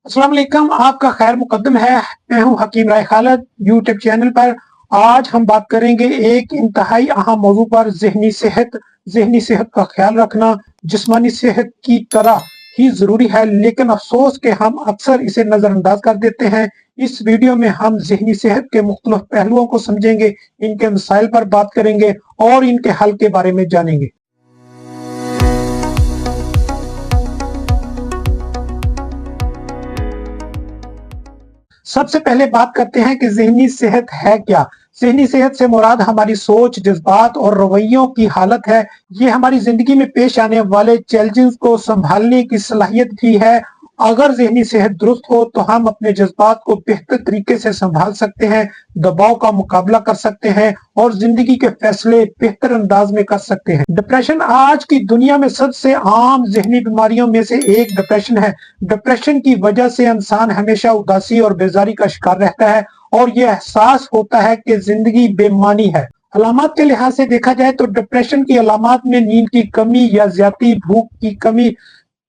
अस्सलाम वालेकुम, आपका खैर मुकद्दम है। मैं हूं हकीम राय खालिद यूट्यूब चैनल पर। आज हम बात करेंगे एक इंतहाई अहम मौजू पर, जहनी सेहत का ख्याल रखना जिस्मानी सेहत की तरह ही जरूरी है, लेकिन अफसोस के हम अक्सर इसे नजरअंदाज कर देते हैं। इस वीडियो में हम जहनी सेहत के मुख्तलिफ पहलुओं को समझेंगे, इनके मसाइल पर बात करेंगे और इनके हल के बारे में जानेंगे। सबसे पहले बात करते हैं कि ज़हनी सेहत है क्या। ज़हनी सेहत से मुराद हमारी सोच, जज्बात और रवैयों की हालत है। ये हमारी जिंदगी में पेश आने वाले चैलेंजेस को संभालने की सलाहियत भी है। अगर ज़हनी सेहत दुरुस्त हो तो हम अपने जज्बात को बेहतर तरीके से संभाल सकते हैं, दबाव का मुकाबला कर सकते हैं और जिंदगी के फैसले बेहतर अंदाज में कर सकते हैं। डिप्रेशन आज की दुनिया में सबसे आम ज़हनी बीमारियों में से एक डिप्रेशन है। डिप्रेशन की वजह से इंसान हमेशा उदासी और बेजारी का शिकार रहता है और ये एहसास होता है कि जिंदगी बेमानी है। अलामत के लिहाज से देखा जाए तो डिप्रेशन की अलामत में नींद की कमी या ज्यादा भूख की कमी,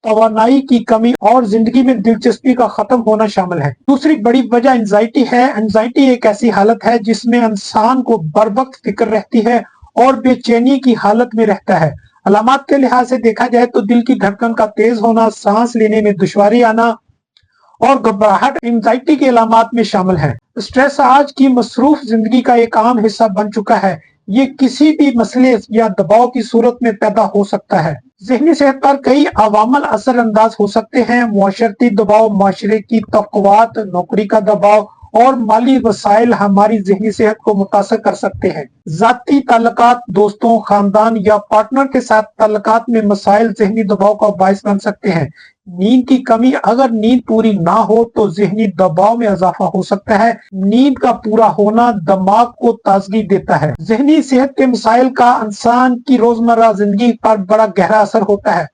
तवानाई की कमी और जिंदगी में दिलचस्पी का खत्म होना शामिल है। दूसरी बड़ी वजह एंजाइटी है। एंजाइटी एक ऐसी हालत है जिसमें इंसान को बर वक्त फिक्र रहती है और बेचैनी की हालत में रहता है। अलामत के लिहाज से देखा जाए तो दिल की धड़कन का तेज होना, सांस लेने में दुश्वारी आना और घबराहट एंजाइटी के अलामत में शामिल है। स्ट्रेस आज की मसरूफ जिंदगी का एक आम हिस्सा बन चुका है। ये किसी भी मसले या दबाव की सूरत में पैदा हो सकता है। ज़हनी सेहत पर कई अवामल असर अंदाज हो सकते हैं। मुआशरती दबाव, माशरे की तवक्कुआत, नौकरी का दबाव और माली वसाइल हमारी ज़हनी सेहत को मुतासर कर सकते हैं। जाती ताल्लुकात, दोस्तों, खानदान या पार्टनर के साथ ताल्लुकात में मसाइल ज़हनी दबाव का बायस बन सकते हैं। नींद की कमी, अगर नींद पूरी ना हो तो ज़हनी दबाव में इजाफा हो सकता है। नींद का पूरा होना दिमाग को ताजगी देता है। ज़हनी सेहत के मसाइल का इंसान की रोजमर्रा जिंदगी पर बड़ा गहरा असर होता है।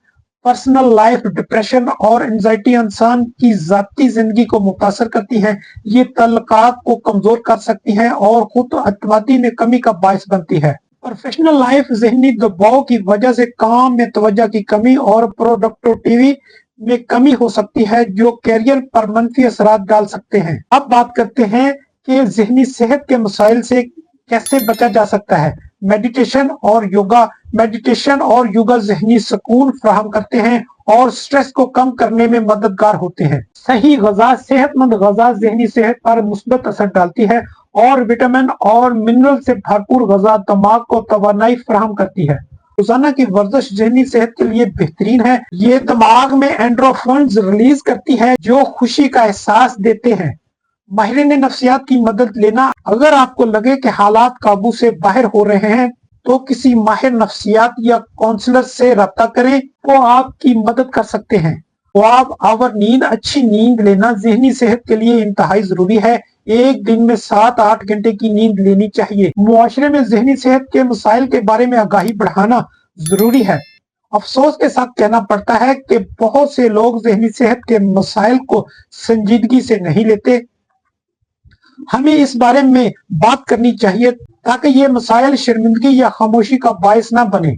पर्सनल लाइफ, डिप्रेशन और एंजाइटी इंसान की जाती जिंदगी को मुतासर करती है। ये ताल्लुकात को कमजोर कर सकती है और खुद एतमादी में कमी का बायस बनती है। प्रोफेशनल लाइफ, ज़हनी दबाव की वजह से काम में तवज्जो की कमी और प्रोडक्टिविटी में कमी हो सकती है, जो कैरियर पर मंफी असरात डाल सकते हैं। अब बात करते हैं कि ज़हनी सेहत के मसाइल से कैसे बचा जा सकता है। मेडिटेशन और योगा ज़हनी सुकून फराहम करते हैं और स्ट्रेस को कम करने में मददगार होते हैं। सही ग़िज़ा, सेहतमंद ग़िज़ा ज़हनी सेहत पर मुस्बत असर डालती है और विटामिन और मिनरल से भरपूर ग़िज़ा दिमाग को तवानाई फराहम करती है। रोजाना की वर्जिश ज़हनी सेहत के लिए बेहतरीन है। ये दिमाग में एंडोर्फिन्स रिलीज करती है जो खुशी का एहसास देते हैं। माहिरीन नफ्सियात की मदद लेना, अगर आपको लगे कि हालात काबू से बाहर हो रहे हैं तो किसी माहिर नफ्सियात या काउंसलर से रब्ता करें, वो आपकी मदद कर सकते हैं। नींद, अच्छी नींद लेना ज़हनी सेहत के लिए इंतहाई जरूरी है। एक दिन में 7-8 घंटे की नींद लेनी चाहिए। मुआशरे में ज़हनी सेहत के मसाइल के बारे में आगाही बढ़ाना जरूरी है। अफसोस के साथ कहना पड़ता है कि बहुत से लोग ज़हनी सेहत के मसाइल को संजीदगी से नहीं लेते। हमें इस बारे में बात करनी चाहिए ताकि ये मसाइल शर्मिंदगी या खामोशी का बायस ना बने।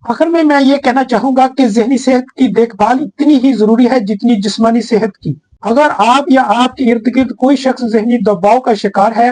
आखिर में मैं ये कहना चाहूंगा कि ज़हनी सेहत की देखभाल इतनी ही जरूरी है जितनी जिस्मानी सेहत की। अगर आप या आपके इर्द गिर्द कोई शख्स ज़हनी दबाव का शिकार है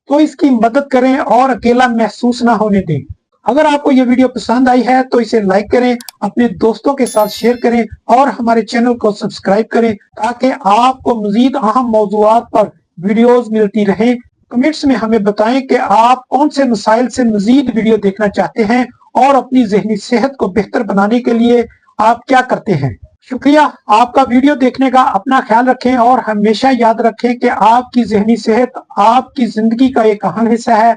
तो इसकी मदद करें और अकेला महसूस ना होने दें। अगर आपको ये वीडियो पसंद आई है तो इसे लाइक करें, अपने दोस्तों के साथ शेयर करें और हमारे चैनल को सब्सक्राइब करें ताकि आपको मजीद अहम मौज़ूआत पर वीडियोस मिलती रहें। कमेंट्स में हमें बताएं कि आप कौन से मसाइल से मजीद वीडियो देखना चाहते हैं और अपनी ज़हनी सेहत को बेहतर बनाने के लिए आप क्या करते हैं। शुक्रिया आपका वीडियो देखने का। अपना ख्याल रखें और हमेशा याद रखें कि आपकी ज़हनी सेहत आपकी जिंदगी का एक अहम हिस्सा है।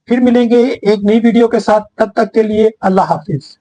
फिर मिलेंगे एक नई वीडियो के साथ, तब तक के लिए अल्लाह हाफिज।